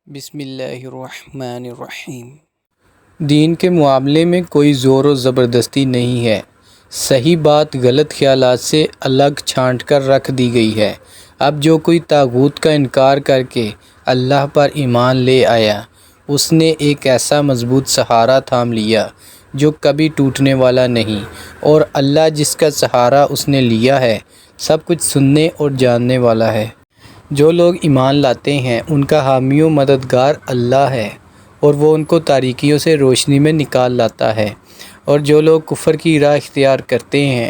بسم اللہ الرحمن الرحیم۔ دین کے معاملے میں کوئی زور و زبردستی نہیں ہے۔ صحیح بات غلط خیالات سے الگ چھانٹ کر رکھ دی گئی ہے۔ اب جو کوئی طاغوت کا انکار کر کے اللہ پر ایمان لے آیا، اس نے ایک ایسا مضبوط سہارا تھام لیا جو کبھی ٹوٹنے والا نہیں، اور اللہ جس کا سہارا اس نے لیا ہے سب کچھ سننے اور جاننے والا ہے۔ جو لوگ ایمان لاتے ہیں ان کا حامی و مددگار اللہ ہے، اور وہ ان کو تاریکیوں سے روشنی میں نکال لاتا ہے، اور جو لوگ کفر کی راہ اختیار کرتے ہیں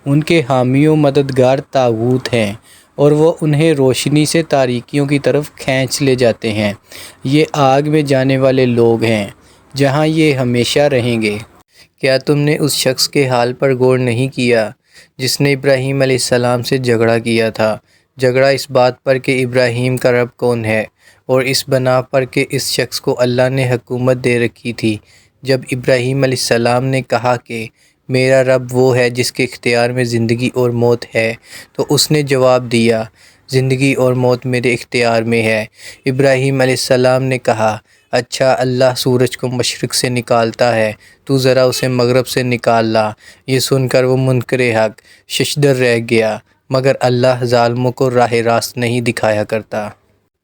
ان کے حامی و مددگار طاغوت ہیں، اور وہ انہیں روشنی سے تاریکیوں کی طرف کھینچ لے جاتے ہیں۔ یہ آگ میں جانے والے لوگ ہیں جہاں یہ ہمیشہ رہیں گے۔ کیا تم نے اس شخص کے حال پر غور نہیں کیا جس نے ابراہیم علیہ السلام سے جھگڑا کیا تھا؟ جھگڑا اس بات پر کہ ابراہیم کا رب کون ہے، اور اس بنا پر کہ اس شخص کو اللہ نے حکومت دے رکھی تھی۔ جب ابراہیم علیہ السلام نے کہا کہ میرا رب وہ ہے جس کے اختیار میں زندگی اور موت ہے، تو اس نے جواب دیا، زندگی اور موت میرے اختیار میں ہے۔ ابراہیم علیہ السلام نے کہا، اچھا، اللہ سورج کو مشرق سے نکالتا ہے، تو ذرا اسے مغرب سے نکال لا۔ یہ سن کر وہ منکر حق ششدر رہ گیا، مگر اللہ ظالموں کو راہ راست نہیں دکھایا کرتا۔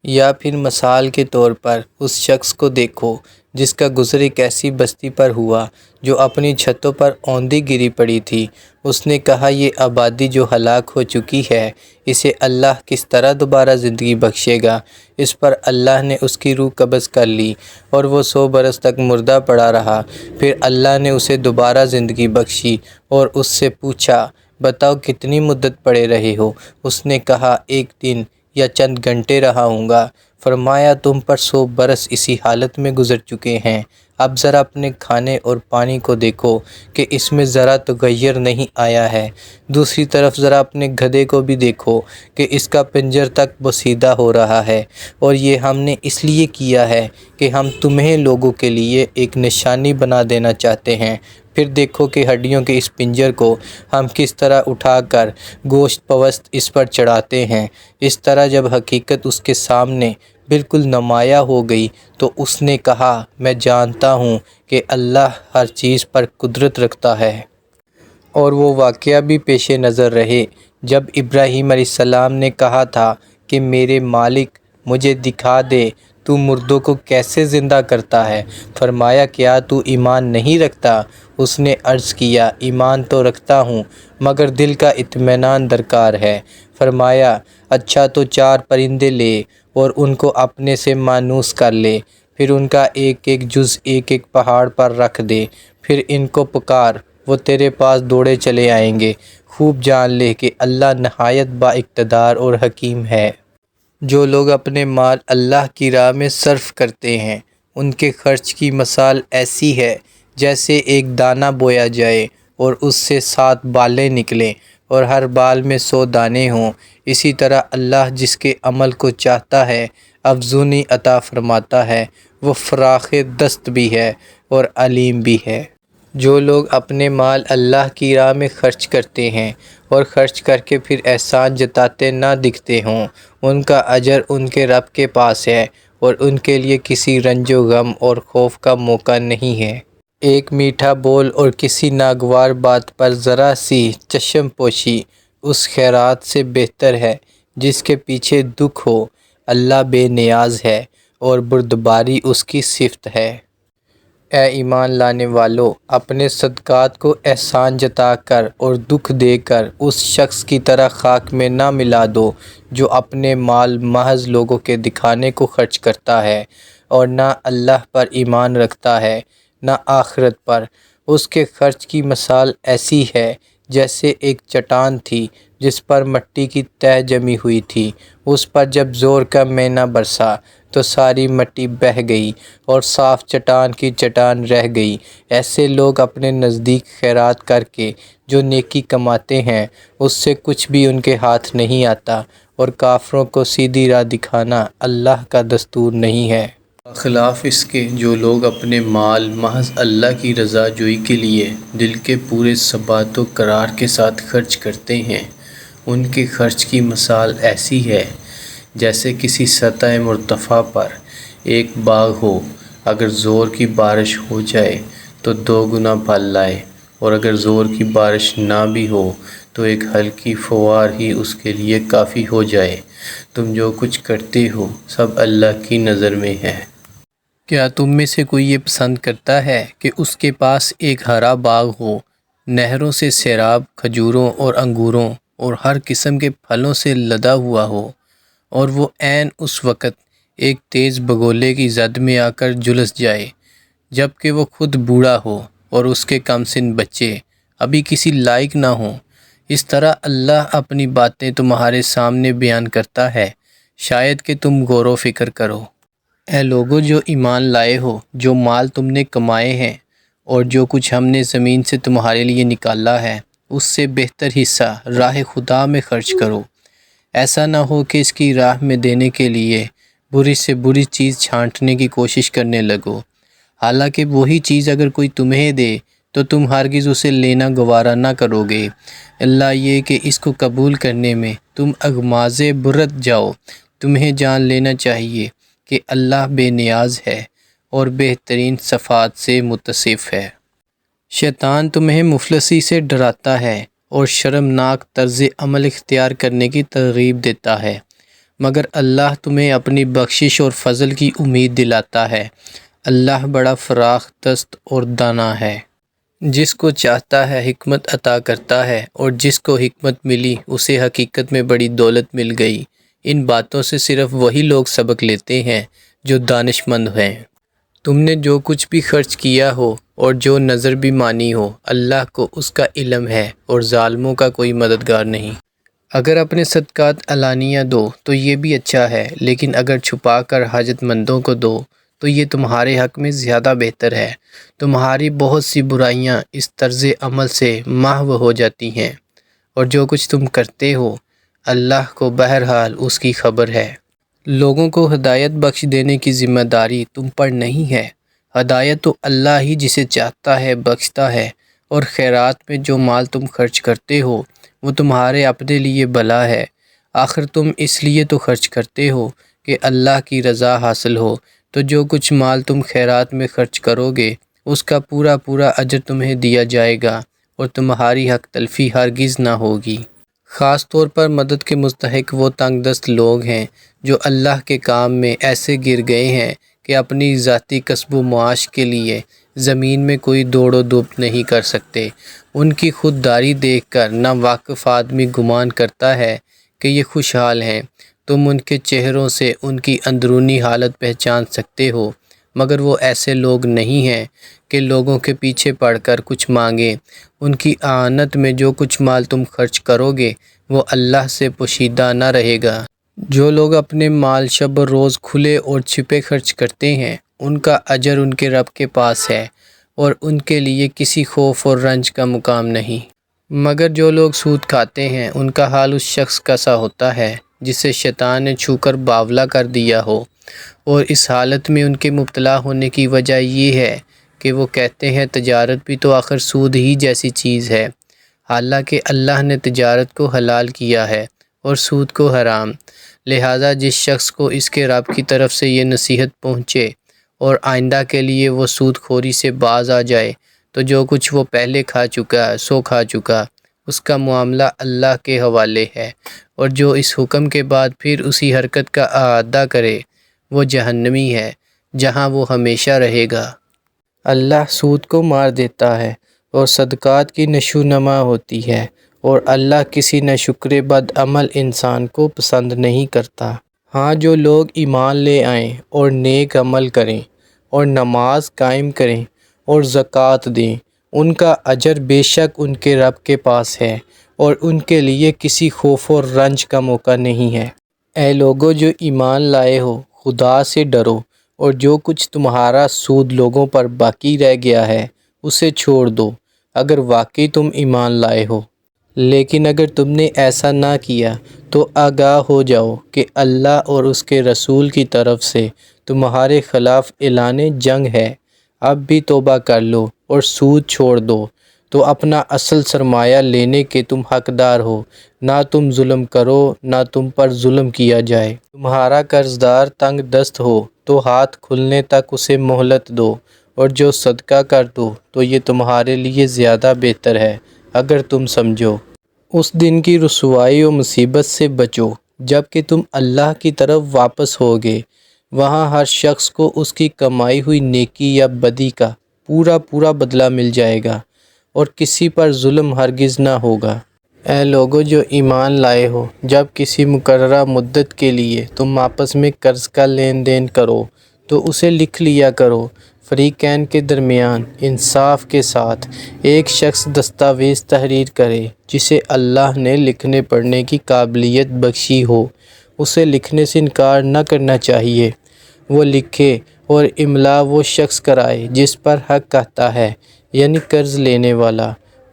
یا پھر مثال کے طور پر اس شخص کو دیکھو جس کا گزر ایک ایسی بستی پر ہوا جو اپنی چھتوں پر اوندھی گری پڑی تھی۔ اس نے کہا، یہ آبادی جو ہلاک ہو چکی ہے، اسے اللہ کس طرح دوبارہ زندگی بخشے گا؟ اس پر اللہ نے اس کی روح قبض کر لی اور وہ 100 برس تک مردہ پڑا رہا۔ پھر اللہ نے اسے دوبارہ زندگی بخشی اور اس سے پوچھا، بتاؤ کتنی مدت پڑے رہے ہو؟ اس نے کہا، 1 دن یا چند گھنٹے رہا ہوں گا۔ فرمایا، تم پر 100 برس اسی حالت میں گزر چکے ہیں۔ اب ذرا اپنے کھانے اور پانی کو دیکھو کہ اس میں ذرا تغیر نہیں آیا ہے۔ دوسری طرف ذرا اپنے گدھے کو بھی دیکھو کہ اس کا پنجر تک بوسیدہ ہو رہا ہے، اور یہ ہم نے اس لیے کیا ہے کہ ہم تمہیں لوگوں کے لیے ایک نشانی بنا دینا چاہتے ہیں۔ پھر دیکھو کہ ہڈیوں کے اس پنجر کو ہم کس طرح اٹھا کر گوشت پوست اس پر چڑھاتے ہیں۔ اس طرح جب حقیقت اس کے سامنے بالکل نمایاں ہو گئی تو اس نے کہا، میں جانتا ہوں کہ اللہ ہر چیز پر قدرت رکھتا ہے۔ اور وہ واقعہ بھی پیش نظر رہے جب ابراہیم علیہ السلام نے کہا تھا کہ میرے مالک مجھے دکھا دے تو مردوں کو کیسے زندہ کرتا ہے۔ فرمایا، کیا تو ایمان نہیں رکھتا؟ اس نے عرض کیا، ایمان تو رکھتا ہوں مگر دل کا اطمینان درکار ہے۔ فرمایا، اچھا، تو 4 پرندے لے اور ان کو اپنے سے مانوس کر لے، پھر ان کا ایک ایک جز ایک ایک پہاڑ پر رکھ دے، پھر ان کو پکار، وہ تیرے پاس دوڑے چلے آئیں گے۔ خوب جان لے کہ اللہ نہایت با اقتدار اور حکیم ہے۔ جو لوگ اپنے مال اللہ کی راہ میں صرف کرتے ہیں ان کے خرچ کی مثال ایسی ہے جیسے ایک دانہ بویا جائے اور اس سے 7 بالیں نکلیں اور ہر بال میں 100 دانے ہوں۔ اسی طرح اللہ جس کے عمل کو چاہتا ہے افزونی عطا فرماتا ہے، وہ فراخ دست بھی ہے اور علیم بھی ہے۔ جو لوگ اپنے مال اللہ کی راہ میں خرچ کرتے ہیں اور خرچ کر کے پھر احسان جتاتے نہ دکھتے ہوں، ان کا اجر ان کے رب کے پاس ہے، اور ان کے لیے کسی رنج و غم اور خوف کا موقع نہیں ہے۔ ایک میٹھا بول اور کسی ناگوار بات پر ذرا سی چشم پوشی اس خیرات سے بہتر ہے جس کے پیچھے دکھ ہو۔ اللہ بے نیاز ہے اور بردباری اس کی صفت ہے۔ اے ایمان لانے والو، اپنے صدقات کو احسان جتا کر اور دکھ دے کر اس شخص کی طرح خاک میں نہ ملا دو جو اپنے مال محض لوگوں کے دکھانے کو خرچ کرتا ہے اور نہ اللہ پر ایمان رکھتا ہے نہ آخرت پر۔ اس کے خرچ کی مثال ایسی ہے جیسے ایک چٹان تھی جس پر مٹی کی تہ جمی ہوئی تھی۔ اس پر جب زور کا مینہ برسا تو ساری مٹی بہہ گئی اور صاف چٹان کی چٹان رہ گئی۔ ایسے لوگ اپنے نزدیک خیرات کر کے جو نیکی کماتے ہیں اس سے کچھ بھی ان کے ہاتھ نہیں آتا، اور کافروں کو سیدھی راہ دکھانا اللہ کا دستور نہیں ہے۔ خلاف اس کے جو لوگ اپنے مال محض اللہ کی رضا جوئی کے لیے دل کے پورے ثبات و قرار کے ساتھ خرچ کرتے ہیں، ان کے خرچ کی مثال ایسی ہے جیسے کسی سطح مرتفع پر ایک باغ ہو، اگر زور کی بارش ہو جائے تو 2 گنا پھل لائے، اور اگر زور کی بارش نہ بھی ہو تو ایک ہلکی فوار ہی اس کے لیے کافی ہو جائے۔ تم جو کچھ کرتے ہو سب اللہ کی نظر میں ہے۔ کیا تم میں سے کوئی یہ پسند کرتا ہے کہ اس کے پاس ایک ہرا باغ ہو، نہروں سے سیراب، کھجوروں اور انگوروں اور ہر قسم کے پھلوں سے لدا ہوا ہو، اور وہ عین اس وقت ایک تیز بگولے کی زد میں آ کر جھلس جائے جب کہ وہ خود بوڑھا ہو اور اس کے کم سن بچے ابھی کسی لائق نہ ہوں؟ اس طرح اللہ اپنی باتیں تمہارے سامنے بیان کرتا ہے، شاید کہ تم غور و فکر کرو۔ اے لوگو جو ایمان لائے ہو، جو مال تم نے کمائے ہیں اور جو کچھ ہم نے زمین سے تمہارے لیے نکالا ہے، اس سے بہتر حصہ راہ خدا میں خرچ کرو۔ ایسا نہ ہو کہ اس کی راہ میں دینے کے لیے بری سے بری چیز چھانٹنے کی کوشش کرنے لگو، حالانکہ وہی چیز اگر کوئی تمہیں دے تو تم ہرگز اسے لینا گوارا نہ کرو گے، اللہ یہ کہ اس کو قبول کرنے میں تم اغماض برت جاؤ۔ تمہیں جان لینا چاہیے کہ اللہ بے نیاز ہے اور بہترین صفات سے متصف ہے۔ شیطان تمہیں مفلسی سے ڈراتا ہے اور شرمناک طرز عمل اختیار کرنے کی ترغیب دیتا ہے، مگر اللہ تمہیں اپنی بخشش اور فضل کی امید دلاتا ہے۔ اللہ بڑا فراخ دست اور دانا ہے، جس کو چاہتا ہے حکمت عطا کرتا ہے، اور جس کو حکمت ملی اسے حقیقت میں بڑی دولت مل گئی۔ ان باتوں سے صرف وہی لوگ سبق لیتے ہیں جو دانش مند ہیں۔ تم نے جو کچھ بھی خرچ کیا ہو اور جو نظر بھی مانی ہو، اللہ کو اس کا علم ہے اور ظالموں کا کوئی مددگار نہیں۔ اگر اپنے صدقات علانیہ دو تو یہ بھی اچھا ہے، لیکن اگر چھپا کر حاجت مندوں کو دو تو یہ تمہارے حق میں زیادہ بہتر ہے۔ تمہاری بہت سی برائیاں اس طرز عمل سے محو ہو جاتی ہیں، اور جو کچھ تم کرتے ہو اللہ کو بہرحال اس کی خبر ہے۔ لوگوں کو ہدایت بخش دینے کی ذمہ داری تم پر نہیں ہے۔ ہدایت تو اللہ ہی جسے چاہتا ہے بخشتا ہے، اور خیرات میں جو مال تم خرچ کرتے ہو وہ تمہارے اپنے لیے بھلا ہے۔ آخر تم اس لیے تو خرچ کرتے ہو کہ اللہ کی رضا حاصل ہو، تو جو کچھ مال تم خیرات میں خرچ کرو گے اس کا پورا پورا اجر تمہیں دیا جائے گا، اور تمہاری حق تلفی ہرگز نہ ہوگی۔ خاص طور پر مدد کے مستحق وہ تنگ دست لوگ ہیں جو اللہ کے کام میں ایسے گر گئے ہیں کہ اپنی ذاتی کسب و معاش کے لیے زمین میں کوئی دوڑ و دھوپ نہیں کر سکتے۔ ان کی خودداری دیکھ کر نا واقف آدمی گمان کرتا ہے کہ یہ خوشحال ہیں۔ تم ان کے چہروں سے ان کی اندرونی حالت پہچان سکتے ہو، مگر وہ ایسے لوگ نہیں ہیں کہ لوگوں کے پیچھے پڑ کر کچھ مانگیں۔ ان کی اعانت میں جو کچھ مال تم خرچ کرو گے وہ اللہ سے پوشیدہ نہ رہے گا۔ جو لوگ اپنے مال شب و روز کھلے اور چھپے خرچ کرتے ہیں ان کا اجر ان کے رب کے پاس ہے، اور ان کے لیے کسی خوف اور رنج کا مقام نہیں۔ مگر جو لوگ سود کھاتے ہیں ان کا حال اس شخص کا سا ہوتا ہے جسے شیطان نے چھو کر باولا کر دیا ہو، اور اس حالت میں ان کے مبتلا ہونے کی وجہ یہ ہے کہ وہ کہتے ہیں تجارت بھی تو آخر سود ہی جیسی چیز ہے، حالانکہ اللہ نے تجارت کو حلال کیا ہے اور سود کو حرام۔ لہٰذا جس شخص کو اس کے رب کی طرف سے یہ نصیحت پہنچے اور آئندہ کے لیے وہ سود خوری سے باز آ جائے تو جو کچھ وہ پہلے کھا چکا ہے سو کھا چکا، اس کا معاملہ اللہ کے حوالے ہے، اور جو اس حکم کے بعد پھر اسی حرکت کا اعادہ کرے وہ جہنمی ہے جہاں وہ ہمیشہ رہے گا۔ اللہ سود کو مار دیتا ہے اور صدقات کی نشو نما ہوتی ہے، اور اللہ کسی ناشکر بد عمل انسان کو پسند نہیں کرتا۔ ہاں جو لوگ ایمان لے آئیں اور نیک عمل کریں اور نماز قائم کریں اور زکوٰۃ دیں، ان کا اجر بے شک ان کے رب کے پاس ہے، اور ان کے لیے کسی خوف اور رنج کا موقع نہیں ہے۔ اے لوگو جو ایمان لائے ہو، خدا سے ڈرو، اور جو کچھ تمہارا سود لوگوں پر باقی رہ گیا ہے اسے چھوڑ دو، اگر واقعی تم ایمان لائے ہو۔ لیکن اگر تم نے ایسا نہ کیا تو آگاہ ہو جاؤ کہ اللہ اور اس کے رسول کی طرف سے تمہارے خلاف اعلان جنگ ہے۔ اب بھی توبہ کر لو اور سود چھوڑ دو، تو اپنا اصل سرمایہ لینے کے تم حقدار ہو۔ نہ تم ظلم کرو نہ تم پر ظلم کیا جائے۔ تمہارا قرض دار تنگ دست ہو تو ہاتھ کھلنے تک اسے مہلت دو، اور جو صدقہ کر دو تو یہ تمہارے لیے زیادہ بہتر ہے اگر تم سمجھو۔ اس دن کی رسوائی و مصیبت سے بچو جب کہ تم اللہ کی طرف واپس ہوگے۔ وہاں ہر شخص کو اس کی کمائی ہوئی نیکی یا بدی کا پورا بدلہ مل جائے گا، اور کسی پر ظلم ہرگز نہ ہوگا۔ اے لوگو جو ایمان لائے ہو، جب کسی مقررہ مدت کے لیے تم آپس میں قرض کا لین دین کرو تو اسے لکھ لیا کرو، فریقین کے درمیان انصاف کے ساتھ۔ ایک شخص دستاویز تحریر کرے جسے اللہ نے لکھنے پڑھنے کی قابلیت بخشی ہو، اسے لکھنے سے انکار نہ کرنا چاہیے۔ وہ لکھے اور املا وہ شخص کرائے جس پر حق کہتا ہے، یعنی قرض لینے والا،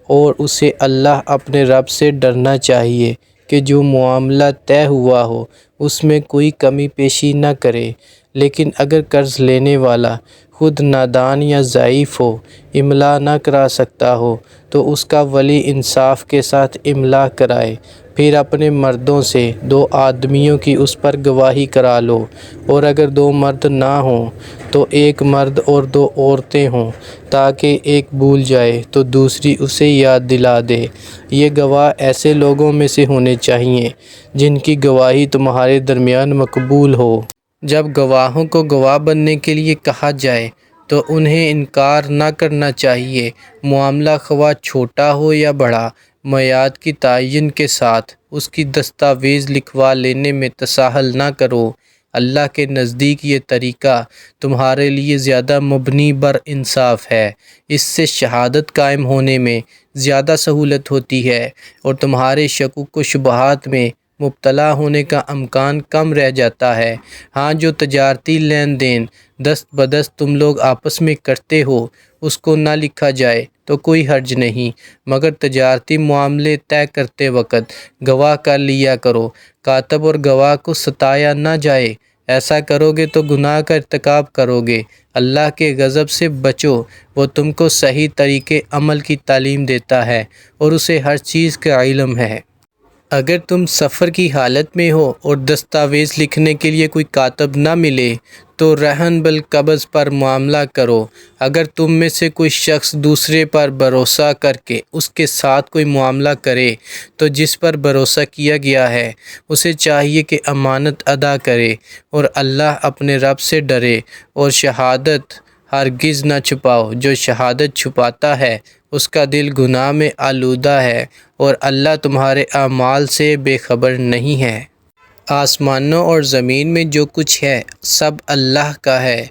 اور اسے اللہ اپنے رب سے ڈرنا چاہیے کہ جو معاملہ طے ہوا ہو اس میں کوئی کمی پیشی نہ کرے۔ لیکن اگر قرض لینے والا خود نادان یا ضعیف ہو، املا نہ کرا سکتا ہو، تو اس کا ولی انصاف کے ساتھ املا کرائے، پھر اپنے مردوں سے 2 آدمیوں کی اس پر گواہی کرا لو، اور اگر 2 مرد نہ ہوں تو 1 مرد اور 2 عورتیں ہوں، تاکہ ایک بھول جائے تو دوسری اسے یاد دلا دے۔ یہ گواہ ایسے لوگوں میں سے ہونے چاہیے جن کی گواہی تمہارے درمیان مقبول ہو۔ جب گواہوں کو گواہ بننے کے لیے کہا جائے تو انہیں انکار نہ کرنا چاہیے، معاملہ خواہ چھوٹا ہو یا بڑا۔ میعاد کی تعین کے ساتھ اس کی دستاویز لکھوا لینے میں تساہل نہ کرو۔ اللہ کے نزدیک یہ طریقہ تمہارے لیے زیادہ مبنی بر انصاف ہے۔ اس سے شہادت قائم ہونے میں زیادہ سہولت ہوتی ہے، اور تمہارے شکوک و شبہات میں مبتلا ہونے کا امکان کم رہ جاتا ہے۔ ہاں، جو تجارتی لین دین دست بدست تم لوگ آپس میں کرتے ہو اس کو نہ لکھا جائے تو کوئی حرج نہیں، مگر تجارتی معاملے طے کرتے وقت گواہ کر لیا کرو۔ کاتب اور گواہ کو ستایا نہ جائے، ایسا کرو گے تو گناہ کا ارتکاب کرو گے۔ اللہ کے غضب سے بچو، وہ تم کو صحیح طریقے عمل کی تعلیم دیتا ہے اور اسے ہر چیز کا علم ہے۔ اگر تم سفر کی حالت میں ہو اور دستاویز لکھنے کے لیے کوئی کاتب نہ ملے تو رہن بالقبض پر معاملہ کرو۔ اگر تم میں سے کوئی شخص دوسرے پر بھروسہ کر کے اس کے ساتھ کوئی معاملہ کرے تو جس پر بھروسہ کیا گیا ہے اسے چاہیے کہ امانت ادا کرے، اور اللہ اپنے رب سے ڈرے، اور شہادت ہرگز نہ چھپاؤ۔ جو شہادت چھپاتا ہے اس کا دل گناہ میں آلودہ ہے، اور اللہ تمہارے اعمال سے بے خبر نہیں ہے۔ آسمانوں اور زمین میں جو کچھ ہے سب اللہ کا ہے۔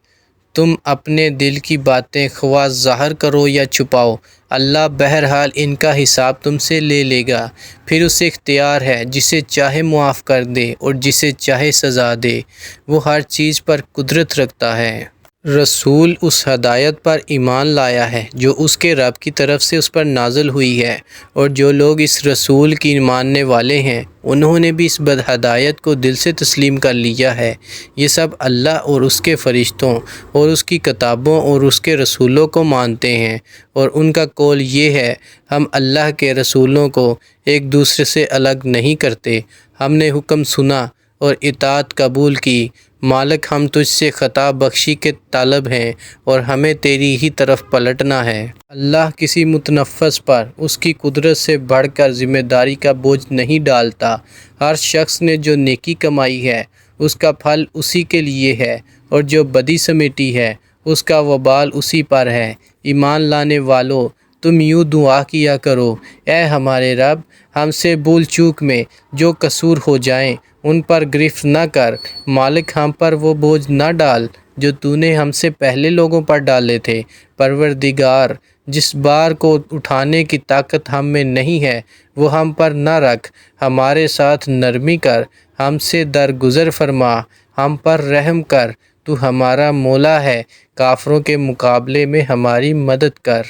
تم اپنے دل کی باتیں خواہ ظاہر کرو یا چھپاؤ، اللہ بہرحال ان کا حساب تم سے لے لے گا۔ پھر اسے اختیار ہے جسے چاہے معاف کر دے اور جسے چاہے سزا دے۔ وہ ہر چیز پر قدرت رکھتا ہے۔ رسول اس ہدایت پر ایمان لایا ہے جو اس کے رب کی طرف سے اس پر نازل ہوئی ہے، اور جو لوگ اس رسول کی ماننے والے ہیں انہوں نے بھی اس ہدایت کو دل سے تسلیم کر لیا ہے۔ یہ سب اللہ اور اس کے فرشتوں اور اس کی کتابوں اور اس کے رسولوں کو مانتے ہیں، اور ان کا قول یہ ہے، ہم اللہ کے رسولوں کو ایک دوسرے سے الگ نہیں کرتے۔ ہم نے حکم سنا اور اطاعت قبول کی۔ مالک، ہم تجھ سے خطا بخشی کے طالب ہیں اور ہمیں تیری ہی طرف پلٹنا ہے۔ اللہ کسی متنفس پر اس کی قدرت سے بڑھ کر ذمہ داری کا بوجھ نہیں ڈالتا۔ ہر شخص نے جو نیکی کمائی ہے اس کا پھل اسی کے لیے ہے، اور جو بدی سمیٹی ہے اس کا وبال اسی پر ہے۔ ایمان لانے والو، تم یوں دعا کیا کرو، اے ہمارے رب، ہم سے بھول چوک میں جو قصور ہو جائیں ان پر گرفت نہ کر۔ مالک، ہم پر وہ بوجھ نہ ڈال جو تو نے ہم سے پہلے لوگوں پر ڈالے تھے۔ پروردگار، جس بار کو اٹھانے کی طاقت ہم میں نہیں ہے وہ ہم پر نہ رکھ، ہمارے ساتھ نرمی کر، ہم سے درگزر فرما، ہم پر رحم کر، تو ہمارا مولا ہے، کافروں کے مقابلے میں ہماری مدد کر۔